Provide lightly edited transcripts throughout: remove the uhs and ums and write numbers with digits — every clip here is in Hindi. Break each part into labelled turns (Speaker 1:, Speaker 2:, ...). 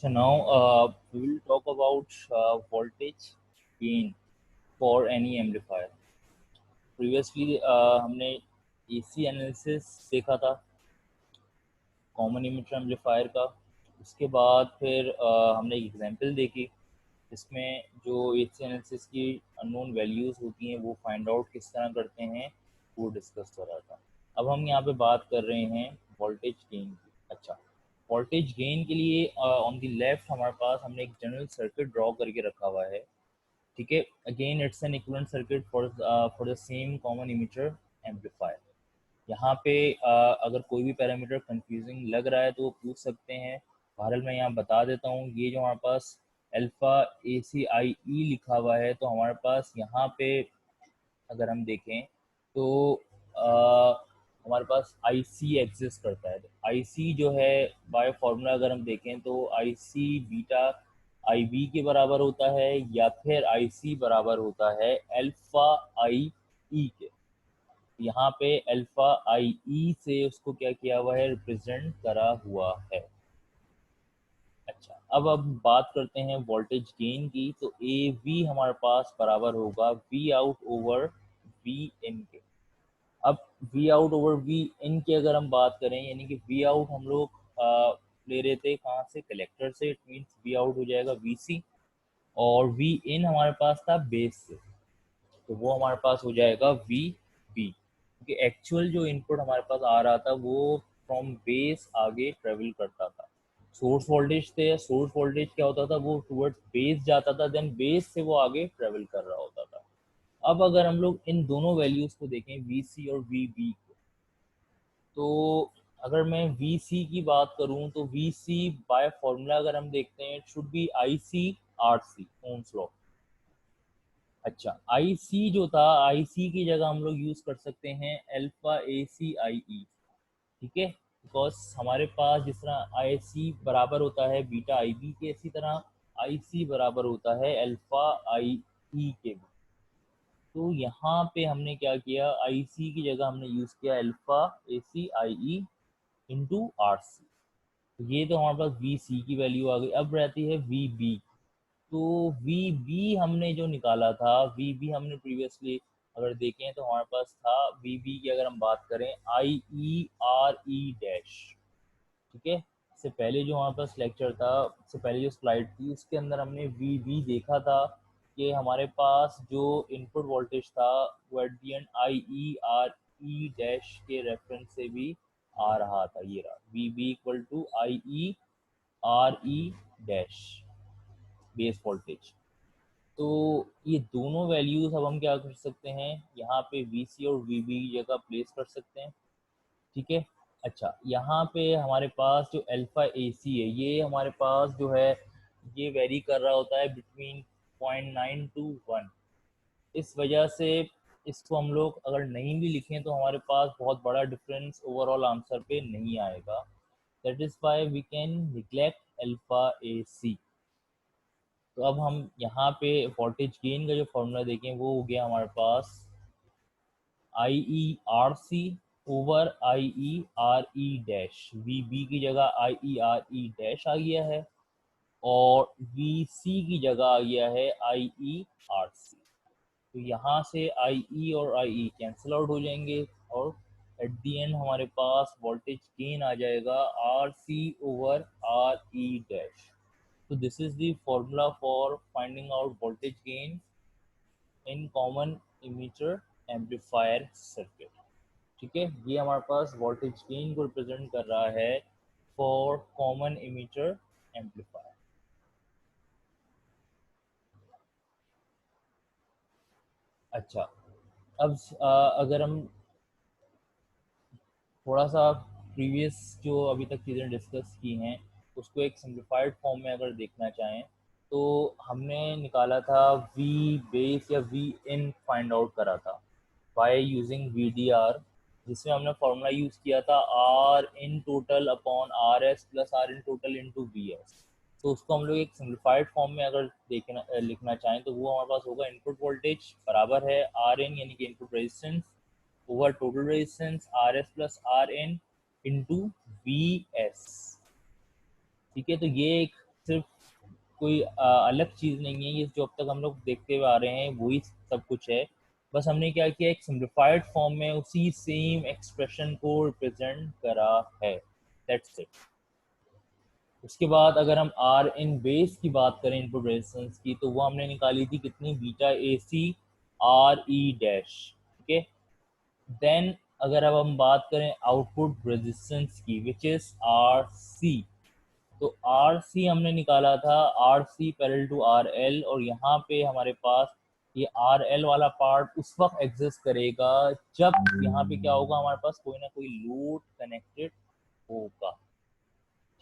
Speaker 1: So now we will talk about voltage gain for any amplifier. Previously हमने AC एनालिसिस देखा था कॉमन इमिटर एम्पलीफायर का। उसके बाद फिर हमने एक एग्जांपल देखी जिसमें जो AC एनालिसिस की अननोन वैल्यूज़ होती हैं वो फाइंड आउट किस तरह करते हैं वो डिस्कस हो रहा था। अब हम यहाँ पे बात कर रहे हैं वोल्टेज गेन की। अच्छा, वोल्टेज गेन के लिए ऑन द लेफ्ट हमारे पास हमने एक जनरल सर्किट ड्रॉ करके रखा हुआ है। ठीक है, again it's an equivalent circuit for the same common emitter amplifier. यहाँ पे अगर कोई भी पैरामीटर कंफ्यूजिंग लग रहा है तो वो पूछ सकते हैं। बहरहाल मैं यहाँ बता देता हूँ, ये जो हमारे पास अल्फ़ा ACIE लिखा हुआ है तो हमारे पास यहाँ पे अगर हम देखें तो हमारे पास IC एग्जिस्ट करता है। IC जो है बाय फॉर्मूला अगर हम देखें तो IC बीटा IB के बराबर होता है या फिर IC बराबर होता है अल्फ़ा IE के। यहाँ पे अल्फा IE से उसको क्या किया हुआ है, रिप्रेजेंट करा हुआ है। अच्छा, अब बात करते हैं वोल्टेज गेन की। तो AV हमारे पास बराबर होगा V आउट ओवर V इन के। अब V आउट ओवर V इन की अगर हम बात करें, यानी कि V आउट हम लोग ले रहे थे कहाँ से, कलेक्टर से। इट मीन्स V आउट हो जाएगा VC और V इन हमारे पास था बेस से, तो वो हमारे पास हो जाएगा VB, क्योंकि एक्चुअल जो इनपुट हमारे पास आ रहा था वो फ्रॉम बेस आगे ट्रेवल करता था। सोर्स वोल्टेज थे, सोर्स वोल्टेज क्या होता था, वो टुवर्ड्स बेस जाता था, देन बेस से वो आगे ट्रेवल कर रहा होता था। अब अगर हम लोग इन दोनों वैल्यूज को देखें, VC और VB को, तो अगर मैं VC की बात करूं तो VC बाय फॉर्मूला अगर हम देखते हैं, it should B IC/RC, Ohm's law. अच्छा, IC जो था, IC की जगह हम लोग यूज कर सकते हैं अल्फा ACIE। ठीक है, बिकॉज हमारे पास जिस तरह IC बराबर होता है बीटा IB के, इसी तरह IC बराबर होता है अल्फा IE के भी। तो यहाँ पे हमने क्या किया, IC की जगह हमने यूज किया अल्फा ACIE इंटू RC। तो ये तो हमारे पास VC की वैल्यू आ गई। अब रहती है VB। तो VB हमने जो निकाला था, VB हमने प्रीवियसली अगर देखें तो हमारे पास था VB की अगर हम बात करें IERE डैश। ठीक है, इससे पहले जो हमारे पास लेक्चर था, इससे पहले जो स्लाइड थी उसके अंदर हमने VB देखा था कि हमारे पास जो इनपुट वोल्टेज था वो at the end IERE dash के रेफरेंस से भी आ रहा था। ये रहा VB equal to IERE dash base voltage. तो ये दोनों वैल्यूज अब हम क्या कर सकते हैं, यहाँ पे VC और VB की जगह प्लेस कर सकते हैं। ठीक है। अच्छा, यहाँ पे हमारे पास जो अल्फा AC है, ये हमारे पास जो है ये वेरी कर रहा होता है बिटवीन 0.9 to 1। इस वजह से इसको हम लोग अगर नहीं भी लिखें तो हमारे पास बहुत बड़ा डिफरेंस ओवरऑल आंसर पे नहीं आएगा। That is why we can neglect alpha AC। तो अब हम यहाँ पे वोल्टेज गेन का जो फॉर्मूला देखें वो हो गया हमारे पास IERC over IERE dash. VB की जगह IERE डैश आ गया है और VC की जगह आ गया है IERC। तो यहाँ से IE और IE कैंसिल आउट हो जाएंगे और एट दी एंड हमारे पास वोल्टेज गेन आ जाएगा RC over RE dash. So this is the formula for finding out voltage gain in common emitter amplifier circuit। ठीक है, ये हमारे पास वोल्टेज गेन को रिप्रेजेंट कर रहा है फॉर कॉमन इमिटर एम्पलीफायर। अच्छा, अब अगर हम थोड़ा सा प्रीवियस जो अभी तक चीज़ें डिस्कस की हैं उसको एक सिंप्लीफाइड फॉर्म में अगर देखना चाहें, तो हमने निकाला था V बेस या V इन फाइंड आउट करा था बाय यूजिंग VDR, जिसमें हमने फॉर्मूला यूज़ किया था R in total upon RS plus R in total into VS। तो उसको हम लोग एक सिंप्लीफाइड फॉर्म में अगर देखना लिखना चाहें तो वो हमारे पास होगा इनपुट वोल्टेज बराबर है आर इन यानी कि input resistance over total resistance R S plus R N into V S. ठीक है, तो ये एक सिर्फ कोई अलग चीज़ नहीं है, ये जो अब तक हम लोग देखते हुए आ रहे हैं वही सब कुछ है। बस हमने क्या किया, एक सिम्प्लीफाइड फॉर्म में उसी सेम एक्सप्रेशन को रिप्रेजेंट करा है, दैट्स इट। उसके बाद अगर हम आर इन बेस की बात करें, इनपुट रेजिस्टेंस की, तो वो हमने निकाली थी कितनी, beta A C R E dash, ठीक है। देन अगर अब हम बात करें आउटपुट रेजिस्टेंस की, विच इज आर सी, तो आर सी हमने निकाला था R C parallel to R L, और यहाँ पे हमारे पास ये आर एल वाला पार्ट उस वक्त एग्जिस्ट करेगा जब यहाँ पे क्या होगा, हमारे पास कोई ना कोई लोड कनेक्टेड होगा,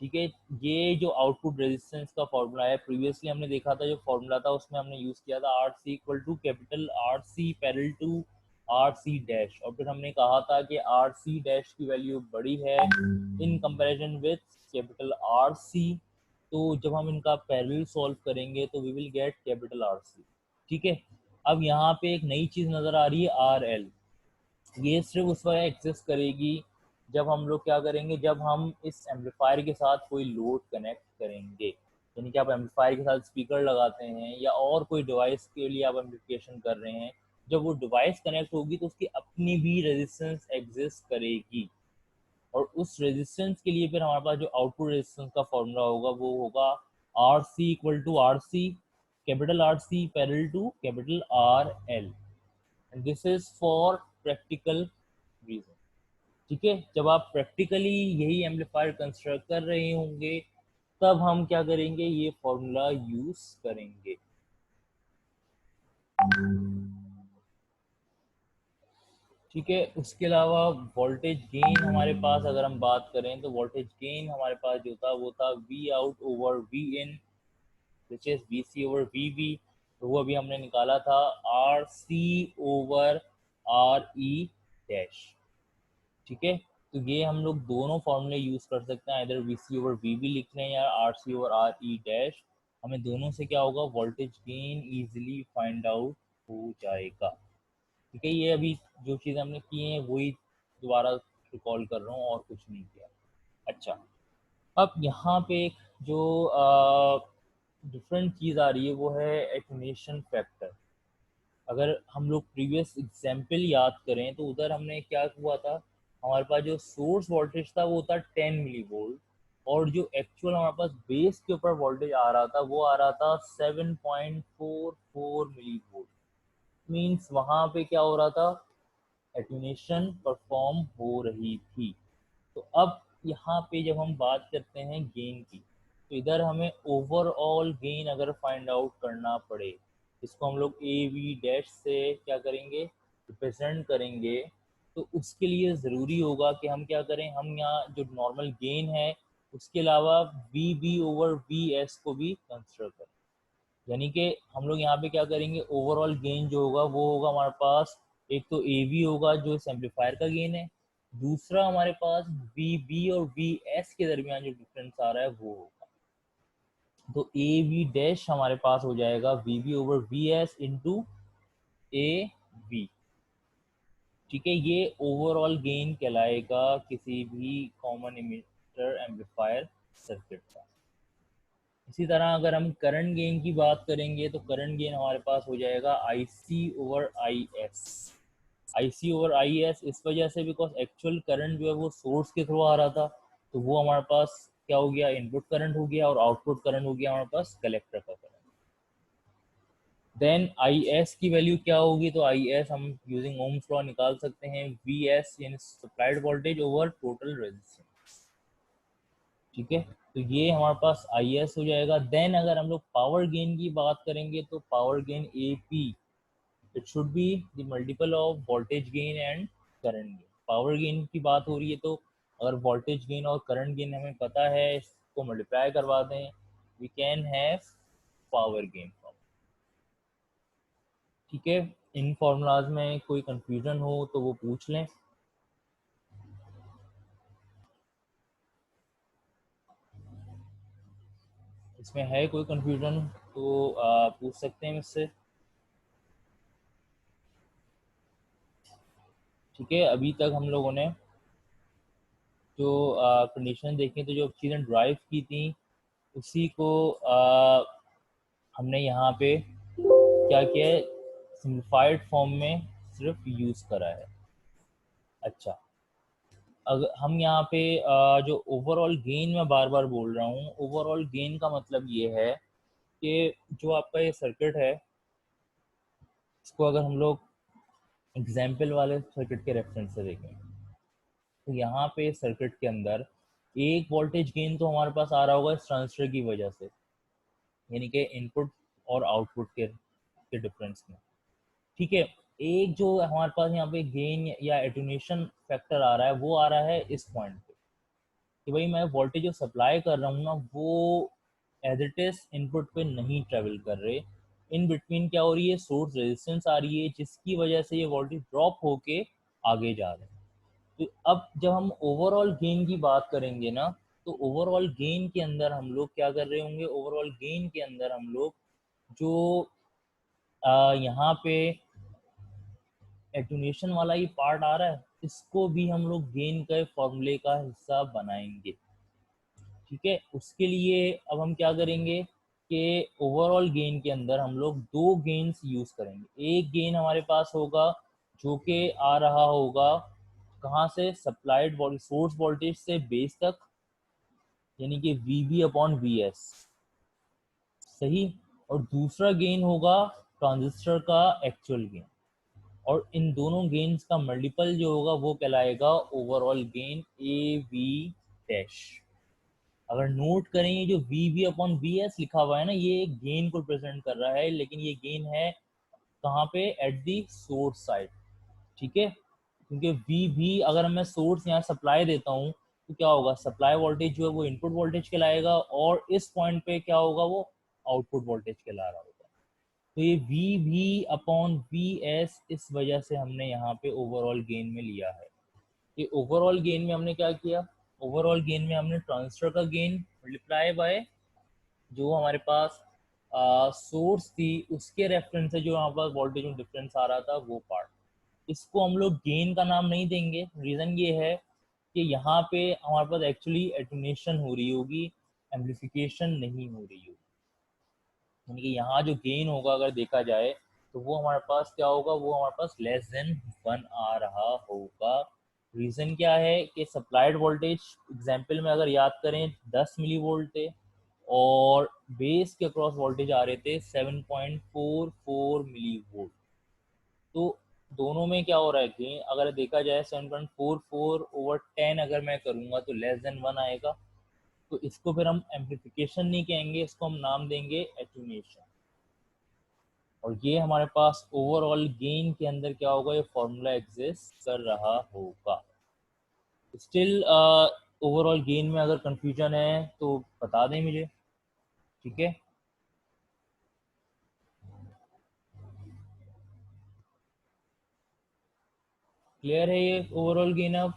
Speaker 1: ठीक है। ये जो आउटपुट रेजिस्टेंस का फॉर्मूला है, प्रीवियसली हमने देखा था, जो फॉर्मूला था उसमें हमने यूज किया था R C equal to capital R C parallel to R C dash, और फिर हमने कहा था कि आर सी डैश की वैल्यू बड़ी है in comparison with capital R C, तो जब हम इनका पैरेलल सॉल्व करेंगे तो we will get capital R C, ठीक है। अब यहाँ पे एक नई चीज नजर आ रही है आर एल, ये सिर्फ उस वक्त एग्जिस्ट करेगी जब हम लोग क्या करेंगे, जब हम इस एम्पलीफायर के साथ कोई लोड कनेक्ट करेंगे, यानी कि आप एम्पलीफायर के साथ स्पीकर लगाते हैं या और कोई डिवाइस के लिए आप एम्पलीफिकेशन कर रहे हैं, जब वो डिवाइस कनेक्ट होगी तो उसकी अपनी भी रेजिस्टेंस एग्जिस्ट करेगी, और उस रेजिस्टेंस के लिए फिर हमारे पास जो आउटपुट रेजिस्टेंस का फॉर्मूला होगा वो होगा R C equal to R C capital R C parallel to capital R L, and this is for practical reason, ठीक है। जब आप प्रैक्टिकली यही एम्पलीफायर कंस्ट्रक्ट कर रहे होंगे तब हम क्या करेंगे, ये फॉर्मूला यूज करेंगे, ठीक है। उसके अलावा वोल्टेज गेन हमारे पास अगर हम बात करें तो वोल्टेज गेन हमारे पास जो था वो था V out over V in, which is V C over V V, तो वो अभी हमने निकाला था R C over R E dash, ठीक है। तो ये हम लोग दोनों फॉर्मूले यूज कर सकते हैं, इधर वी सी ओवर वी भी लिख लें या R C over R E dash, हमें दोनों से क्या होगा, voltage gain easily find out हो जाएगा, ठीक है। ये अभी जो चीज़ हमने की है वही दोबारा रिकॉल कर रहा हूँ और कुछ नहीं किया। अच्छा, अब यहाँ पे एक जो डिफरेंट चीज़ आ रही है वो है एटेन्यूएशन फैक्टर। अगर हम लोग प्रीवियस एग्जाम्पल याद करें तो उधर हमने क्या हुआ था, हमारे पास जो सोर्स वोल्टेज था वो था 10 मिली वोल्ट, और जो एक्चुअल हमारे पास बेस के ऊपर वोल्टेज आ रहा था वो आ रहा था 7.44 मिली वोल्ट, मीन्स वहाँ पे क्या हो रहा था, एटेन्यूएशन परफॉर्म हो रही थी। तो अब यहाँ पे जब हम बात करते हैं गेन की, तो इधर हमें ओवरऑल गेन अगर फाइंड आउट करना पड़े, इसको हम लोग ए वी डैश से क्या करेंगे, रिप्रेजेंट करेंगे, तो उसके लिए ज़रूरी होगा कि हम क्या करें, हम यहाँ जो नॉर्मल गेन है उसके अलावा V B over V S को भी कंसिडर करें, यानी कि हम लोग यहाँ पे क्या करेंगे, ओवरऑल गेन जो होगा वो होगा हमारे पास, एक तो ए वी होगा जो इस एम्पलीफायर का गेन है, दूसरा हमारे पास वी बी और वी एस के दरमियान जो डिफरेंस आ रहा है वो होगा, तो ए वी डैश हमारे पास हो जाएगा V B over V S into A V, ठीक है। ये ओवरऑल गेन कहलाएगा किसी भी कॉमन इमिटर एम्पलीफायर सर्किट का। इसी तरह अगर हम करंट गेन की बात करेंगे तो करंट गेन हमारे पास हो जाएगा I C over I S, I C over I S इस वजह से बिकॉज एक्चुअल करंट जो है वो सोर्स के थ्रू आ रहा था, तो वो हमारे पास क्या हो गया, इनपुट करंट हो गया, और आउटपुट करंट हो गया हमारे पास कलेक्टर का करंट। देन आई एस की वैल्यू क्या होगी, तो आई एस हम यूजिंग ओम्स लॉ निकाल सकते हैं, वी एस यानी supplied voltage over total resistance, ठीक है। तो ये हमारे पास आई एस हो जाएगा। देन अगर हम लोग पावर गेन की बात करेंगे तो power gain A P, it should be the multiple of voltage gain and current gain. Power gain की बात हो रही है तो अगर वोल्टेज गेन और करंट गेन हमें पता है, इसको मल्टीप्लाई करवा दें, we can have power gain, ठीक है। इन फॉर्मूलाज में कोई कंफ्यूजन हो तो वो पूछ लें। इसमें है कोई कंफ्यूजन तो पूछ सकते हैं मुझसे, ठीक है। अभी तक हम लोगों ने जो कंडीशन देखी, तो जो चीज़ें ड्राइव की थी उसी को हमने यहाँ पे क्या किया है, सिंप्लीफाइड फॉर्म में सिर्फ यूज़ करा है। अच्छा, अगर हम यहाँ पे जो ओवरऑल गेन मैं बार बार बोल रहा हूँ, ओवरऑल गेन का मतलब ये है कि जो आपका ये सर्किट है, इसको अगर हम लोग एग्जाम्पल वाले सर्किट के रेफरेंस से देखें, तो यहाँ पे सर्किट के अंदर एक वोल्टेज गेन तो हमारे पास आ रहा होगा इस ट्रांजिस्टर की वजह से, यानी कि इनपुट और आउटपुट के डिफरेंस में। ठीक है, एक जो हमारे पास यहाँ पे गेन या एटेन्यूएशन फैक्टर आ रहा है, वो आ रहा है इस पॉइंट पे कि भाई मैं वोल्टेज जो सप्लाई कर रहा हूँ ना, वो एज इट इज इनपुट पे नहीं ट्रेवल कर रहे। इन बिटवीन क्या हो रही है, सोर्स रेजिस्टेंस आ रही है, जिसकी वजह से ये वोल्टेज ड्रॉप होके आगे जा रहे हैं। तो अब जब हम ओवरऑल गेन की बात करेंगे ना, तो ओवरऑल गेन के अंदर हम लोग क्या कर रहे होंगे, ओवरऑल गेन के अंदर हम लोग जो यहाँ पे एटूनेशन वाला ये पार्ट आ रहा है, इसको भी हम लोग गेन के फॉर्मूले का हिस्सा बनाएंगे। ठीक है, उसके लिए अब हम क्या करेंगे कि ओवरऑल गेन के अंदर हम लोग दो गेन्स यूज करेंगे। एक गेन हमारे पास होगा जो कि आ रहा होगा कहाँ से, सप्लाइड सोर्स वोल्टेज से बेस तक, यानी कि V B upon V S, सही। और दूसरा गेन होगा ट्रांजिस्टर का एक्चुअल गेन, और इन दोनों गेन्स का मल्टीपल जो होगा वो कहलाएगा overall gain A V dash. अगर नोट करें, ये जो V B upon V S लिखा हुआ है ना, ये गेन को प्रेजेंट कर रहा है, लेकिन ये गेन है कहाँ पे, एट दी सोर्स साइड। ठीक है, क्योंकि वी भी अगर मैं सोर्स यहाँ सप्लाई देता हूँ तो क्या होगा, सप्लाई वोल्टेज जो है वो इनपुट वोल्टेज कहलाएगा, और इस पॉइंट पे क्या होगा, वो आउटपुट वोल्टेज कहला रहा होगा। तो ये वी भी अपॉन वी एस इस वजह से हमने यहाँ पे ओवरऑल गेन में लिया है। कि ओवरऑल गेन में हमने क्या किया, ओवरऑल गेन में हमने ट्रांजिस्टर का गेन मल्टीप्लाई बाय जो हमारे पास सोर्स थी उसके रेफरेंस से जो हमारे पास वोल्टेज में डिफरेंस आ रहा था वो पार्ट, इसको हम लोग गेन का नाम नहीं देंगे। रीज़न ये है कि यहाँ पे हमारे पास एक्चुअली एटूनेशन हो रही होगी, एम्पलीफिकेशन नहीं हो रही होगी। यानी कि यहाँ जो गेन होगा अगर देखा जाए तो वो हमारे पास क्या होगा, वो हमारे पास लेस देन 1 आ रहा होगा। रीज़न क्या है कि सप्लाइड वोल्टेज एग्जाम्पल में अगर याद करें 10 मिली वोल्ट थे, और बेस के अक्रॉस वोल्टेज आ रहे थे 7.44 मिली वोल्ट। तो दोनों में क्या हो रहा है कि अगर देखा जाए 7.44/10 अगर मैं करूँगा तो लेस देन 1 आएगा। तो इसको फिर हम एम्पलीफिकेशन नहीं कहेंगे, इसको हम नाम देंगे एटूनेशन। और ये हमारे पास ओवरऑल गेन के अंदर क्या होगा, ये फॉर्मूला एग्जिस्ट कर रहा होगा। स्टिल ओवरऑल गेन में अगर कंफ्यूजन है तो बता दें मुझे। ठीक है, क्लियर है ये ओवरऑल गेन अब।